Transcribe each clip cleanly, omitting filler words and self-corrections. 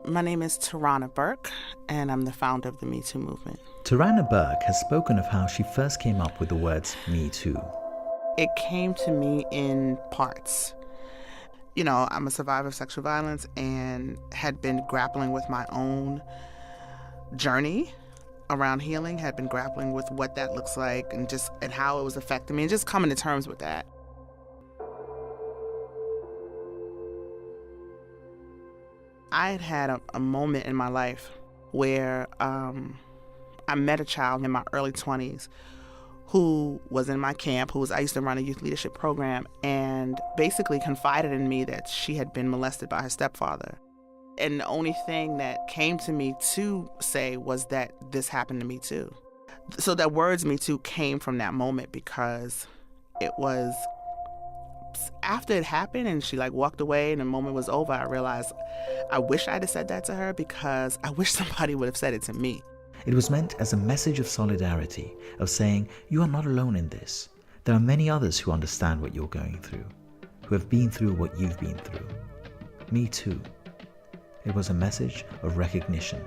My name is Tarana Burke, and I'm the founder of the MeToo movement. Tarana Burke has spoken of how she first came up with the words Me Too. It came to me in parts. You know, I'm a survivor of sexual violence and had been grappling with my own journey around healing, had been grappling with what that looks like and how it was affecting me and just coming to terms with that. I had a moment in my life where I met a child in my early 20s who was in my camp, I used to run a youth leadership program, and basically confided in me that she had been molested by her stepfather. And the only thing that came to me to say was that this happened to me too. So that words Me Too came from that moment, because it was after it happened and she walked away and the moment was over, I realized I wish I'd have said that to her, because I wish somebody would have said it to me. It was meant as a message of solidarity, of saying, you are not alone in this. There are many others who understand what you're going through, who have been through what you've been through. Me too. It was a message of recognition.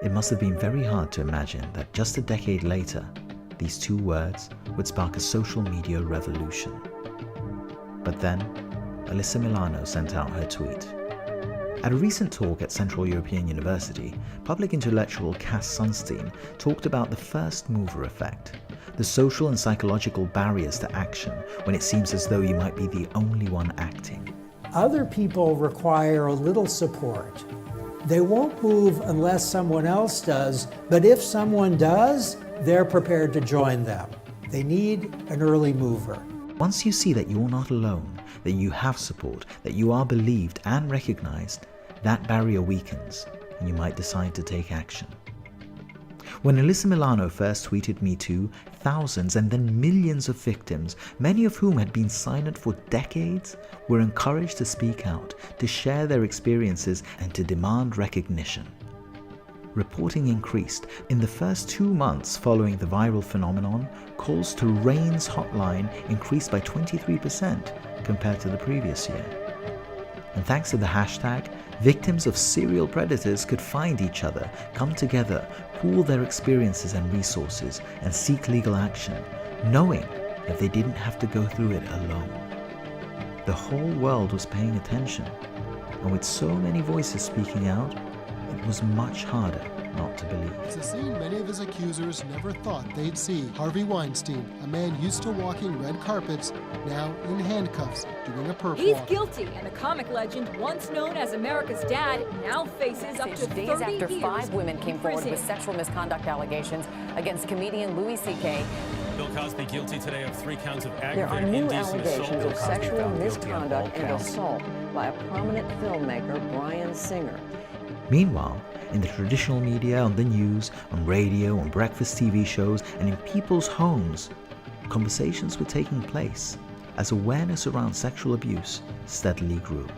It must have been very hard to imagine that just a decade later, these two words would spark a social media revolution. But then, Alyssa Milano sent out her tweet. At a recent talk at Central European University, public intellectual Cass Sunstein talked about the first mover effect, the social and psychological barriers to action when it seems as though you might be the only one acting. Other people require a little support. They won't move unless someone else does, but if someone does, they're prepared to join them. They need an early mover. Once you see that you're not alone, that you have support, that you are believed and recognized, that barrier weakens and you might decide to take action. When Alyssa Milano first tweeted Me Too, thousands and then millions of victims, many of whom had been silent for decades, were encouraged to speak out, to share their experiences and to demand recognition. Reporting increased. In the first 2 months following the viral phenomenon, calls to RAIN's hotline increased by 23% compared to the previous year. And thanks to the hashtag, victims of serial predators could find each other, come together, pool their experiences and resources, and seek legal action, knowing that they didn't have to go through it alone. The whole world was paying attention, and with so many voices speaking out, it was much harder not to believe. It's a scene many of his accusers never thought they'd see. Harvey Weinstein, a man used to walking red carpets, now in handcuffs, doing a perp He's walk. guilty, and the comic legend, once known as America's dad, now faces up to 30 days after years 5 women came forward in with prison. sexual misconduct allegations against comedian Louis C.K. Bill Cosby guilty today of 3 counts of There are aggravated new indecent assault. allegations Bill of Cosby sexual found guilty on all misconduct and counts. assault by a prominent filmmaker, Bryan Singer. Meanwhile, in the traditional media, on the news, on radio, on breakfast TV shows, and in people's homes, conversations were taking place as awareness around sexual abuse steadily grew.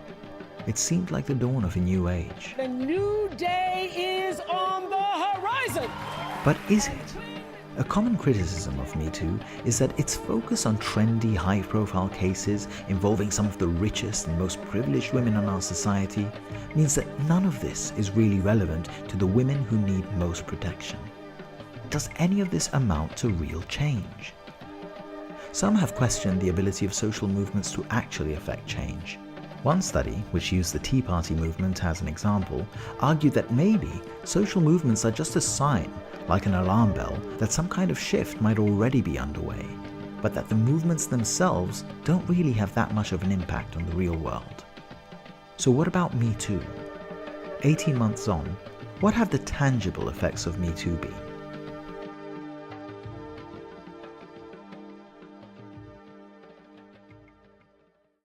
It seemed like the dawn of a new age. The new day is on the horizon. But is it? A common criticism of Me Too is that its focus on trendy, high-profile cases involving some of the richest and most privileged women in our society means that none of this is really relevant to the women who need most protection. Does any of this amount to real change? Some have questioned the ability of social movements to actually affect change. One study, which used the Tea Party movement as an example, argued that maybe social movements are just a sign, like an alarm bell, that some kind of shift might already be underway, but that the movements themselves don't really have that much of an impact on the real world. So what about Me Too? 18 months on, what have the tangible effects of Me Too been?